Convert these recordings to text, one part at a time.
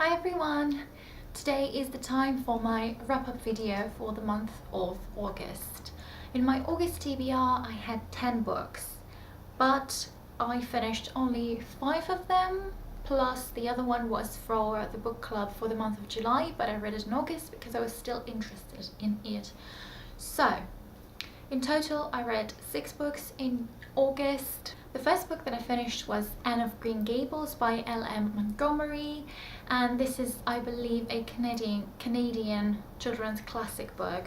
Hi everyone! Today is the time for my wrap-up video for the month of August. In my August TBR I had 10 books, but I finished only 5 of them, plus the other one was for the book club for the month of July, but I read it in August because I was still interested in it. So, in total I read 6 books in August. The first book that I finished was Anne of Green Gables by L.M. Montgomery, and this is, I believe, a Canadian children's classic book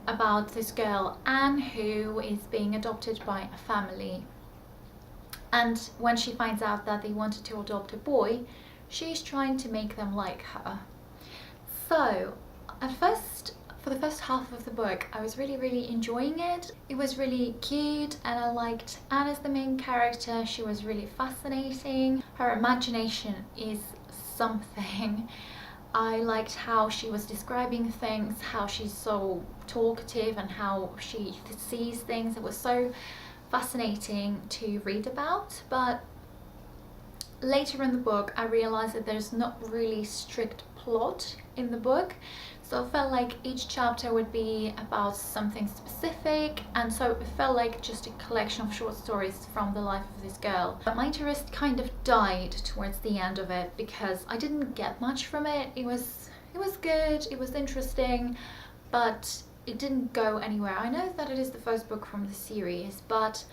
about this girl Anne who is being adopted by a family, and when she finds out that they wanted to adopt a boy, she's trying to make them like her. So at first, for the first half of the book, I was really enjoying it. It was really cute and I liked Anne as the main character. She was really fascinating. Her imagination is something. I liked how she was describing things, how she's so talkative and how she sees things. It was so fascinating to read about, but later in the book I realized that there's not really strict plot in the book, so it felt like each chapter would be about something specific, and so it felt like just a collection of short stories from the life of this girl. But my interest kind of died towards the end of it because I didn't get much from it. It was good, it was interesting, but it didn't go anywhere. I know that it is the first book from the series, but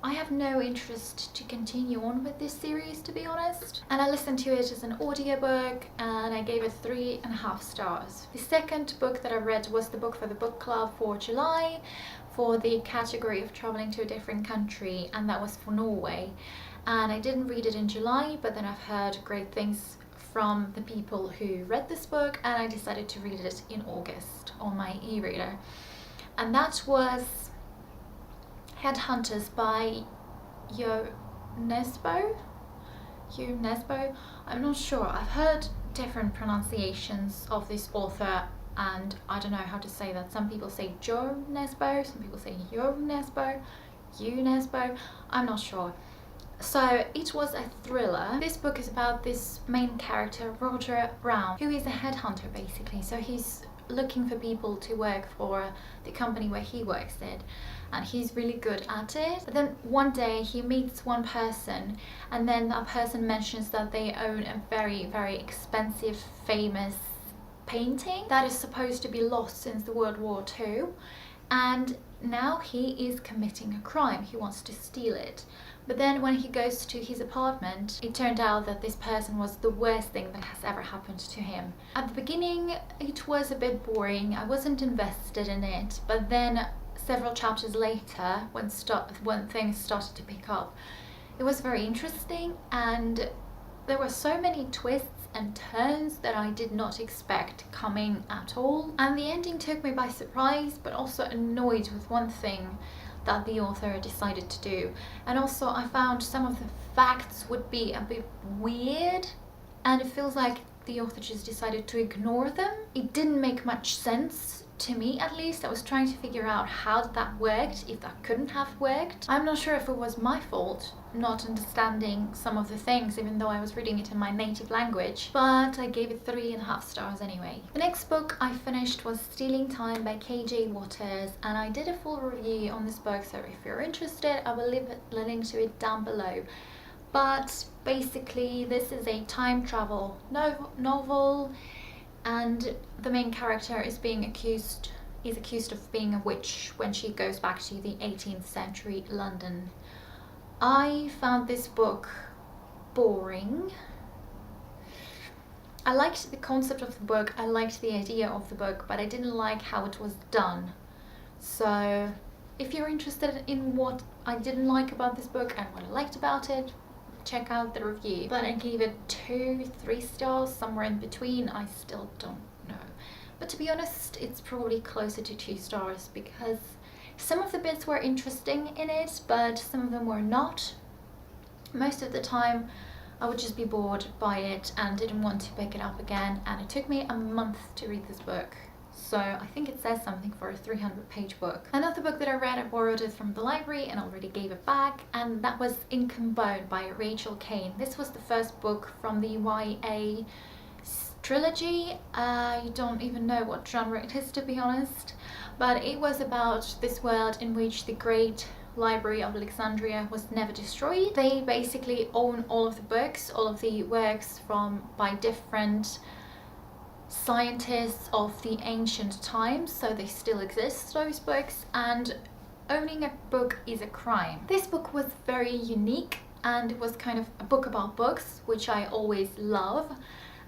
I have no interest to continue on with this series, to be honest. And I listened to it as an audiobook and I gave it 3.5 stars. The second book that I read was the book for the book club for July, for the category of traveling to a different country, and that was for Norway. And I didn't read it in July, but then I've heard great things from the people who read this book, and I decided to read it in August on my e-reader. And that was Headhunters by Yo Nesbo. I'm not sure. I've heard different pronunciations of this author and I don't know how to say that. Some people say Joe Nesbo, some people say Yo Nesbo, You Nesbo. I'm not sure. So it was a thriller. This book is about this main character, Roger Brown, who is a headhunter basically. So he's looking for people to work for the company where he works in, and he's really good at it. But then one day he meets one person, and then that person mentions that they own a very expensive, famous painting that is supposed to be lost since the World War II, and now he is committing a crime. He wants to steal it. But then when he goes to his apartment, it turned out that this person was the worst thing that has ever happened to him. At the beginning it was a bit boring, I wasn't invested in it, but then several chapters later, when things started to pick up, it was very interesting, and there were so many twists and turns that I did not expect coming at all. And the ending took me by surprise, but also annoyed with one thing that the author decided to do. And also I found some of the facts would be a bit weird, and it feels like the author just decided to ignore them. It didn't make much sense to me, at least. I was trying to figure out how that worked, if that couldn't have worked. I'm not sure if it was my fault not understanding some of the things, even though I was reading it in my native language, but I gave it 3.5 stars anyway. The next book I finished was Stealing Time by KJ Waters, and I did a full review on this book, so if you're interested I will leave the link to it down below. But basically this is a time travel novel, and the main character is accused of being a witch when she goes back to the 18th century London. I found this book boring. I liked the concept of the book, I liked the idea of the book, but I didn't like how it was done. So if you're interested in what I didn't like about this book and what I liked about it, check out the review. But I gave it 2-3 stars, somewhere in between, I still don't know. But to be honest, it's probably closer to 2 stars because some of the bits were interesting in it, but some of them were not. Most of the time I would just be bored by it and didn't want to pick it up again, and it took me a month to read this book. So I think it says something for a 300-page book. Another book that I read, I borrowed it from the library and already gave it back, and that was Encumbered by Rachel Kane. This was the first book from the YA trilogy. I don't even know what genre it is, to be honest, but it was about this world in which the great library of Alexandria was never destroyed. They basically own all of the books, all of the works by different scientists of the ancient times, so they still exist, those books, and owning a book is a crime. This book was very unique, and it was kind of a book about books, which I always love,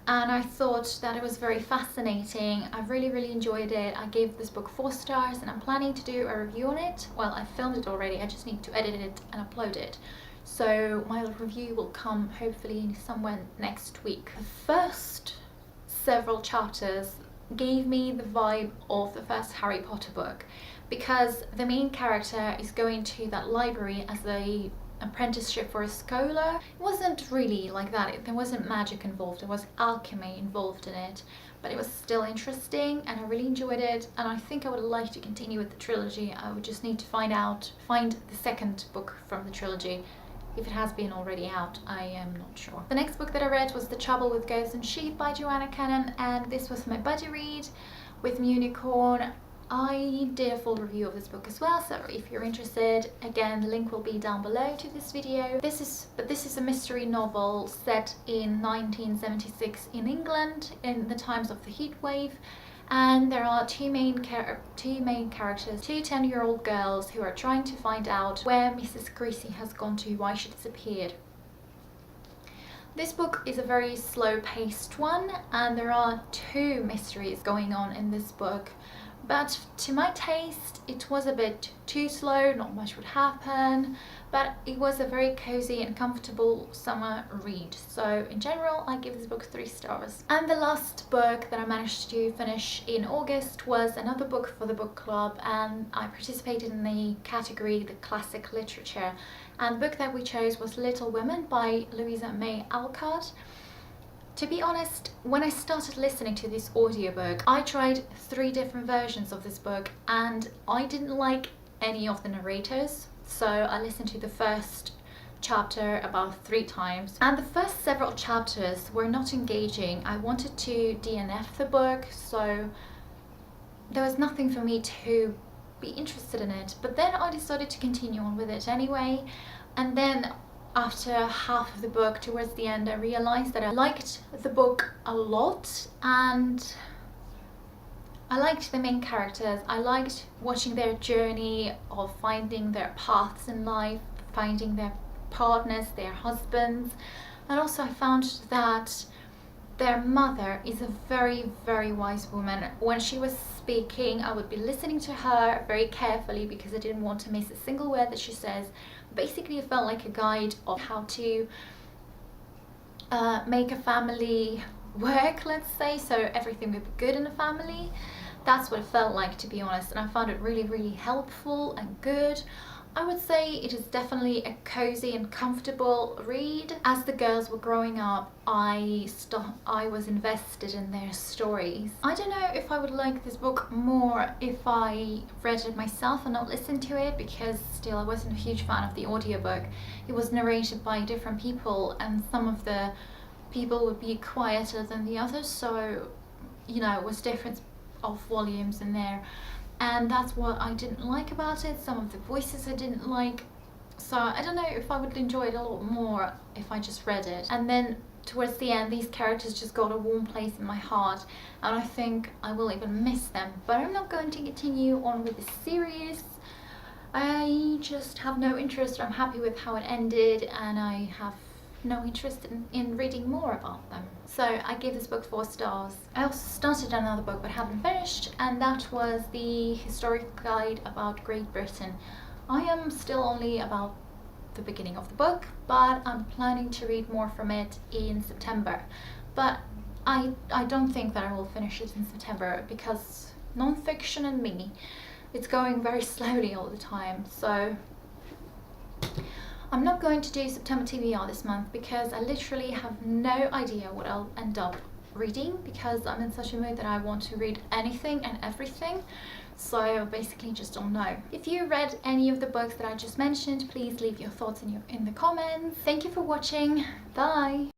and I thought that it was very fascinating. I really enjoyed it. I gave this book 4 stars, and I'm planning to do a review on it. Well, I filmed it already, I just need to edit it and upload it. So my review will come hopefully somewhere next week. The first several chapters gave me the vibe of the first Harry Potter book, because the main character is going to that library as a apprenticeship for a scholar. It wasn't really like that. There wasn't magic involved, there was alchemy involved in it, but it was still interesting and I really enjoyed it, and I think I would like to continue with the trilogy. I would just need to find the second book from the trilogy. If it has been already out, I am not sure. The next book that I read was The Trouble with Ghosts and Sheep by Joanna Cannon, and this was my buddy read with me unicorn. I did a full review of this book as well, so if you're interested, again, the link will be down below to this video. This is a mystery novel set in 1976 in England, in the times of the heat wave. And there are two main characters, two 10-year-old girls who are trying to find out where Mrs. Greasy has gone to, why she disappeared. This book is a very slow-paced one, and there are 2 mysteries going on in this book. But to my taste, it was a bit too slow, not much would happen, but it was a very cozy and comfortable summer read. So in general, I give this book 3 stars. And the last book that I managed to finish in August was another book for the book club, and I participated in the category, the classic literature. And the book that we chose was Little Women by Louisa May Alcott. To be honest, when I started listening to this audiobook, I tried 3 different versions of this book and I didn't like any of the narrators. So I listened to the first chapter about 3 times, and the first several chapters were not engaging. I wanted to DNF the book, so there was nothing for me to be interested in it. But then I decided to continue on with it anyway, and then after half of the book, towards the end, I realized that I liked the book a lot, and I liked the main characters. I liked watching their journey of finding their paths in life, finding their partners, their husbands, and also I found that their mother is a very wise woman. When she was speaking, I would be listening to her very carefully because I didn't want to miss a single word that she says. Basically, it felt like a guide of how to make a family work, let's say, so everything would be good in a family. That's what it felt like, to be honest, and I found it really helpful and good. I would say it is definitely a cozy and comfortable read. As the girls were growing up, I was invested in their stories. I don't know if I would like this book more if I read it myself and not listened to it, because still I wasn't a huge fan of the audiobook. It was narrated by different people and some of the people would be quieter than the others, so you know, it was difference of volumes in there. And that's what I didn't like about it. Some of the voices I didn't like. So I don't know if I would enjoy it a lot more if I just read it. And then towards the end, these characters just got a warm place in my heart, and I think I will even miss them. But I'm not going to continue on with this series. I just have no interest. I'm happy with how it ended, and I have no interest in reading more about them. So I gave this book 4 stars. I also started another book but haven't finished, and that was the historical guide about Great Britain. I am still only about the beginning of the book, but I'm planning to read more from it in September. But I don't think that I will finish it in September, because non-fiction and me, it's going very slowly all the time. So I'm not going to do September TBR this month because I literally have no idea what I'll end up reading, because I'm in such a mood that I want to read anything and everything. So I basically just don't know. If you read any of the books that I just mentioned, please leave your thoughts in the comments. Thank you for watching. Bye!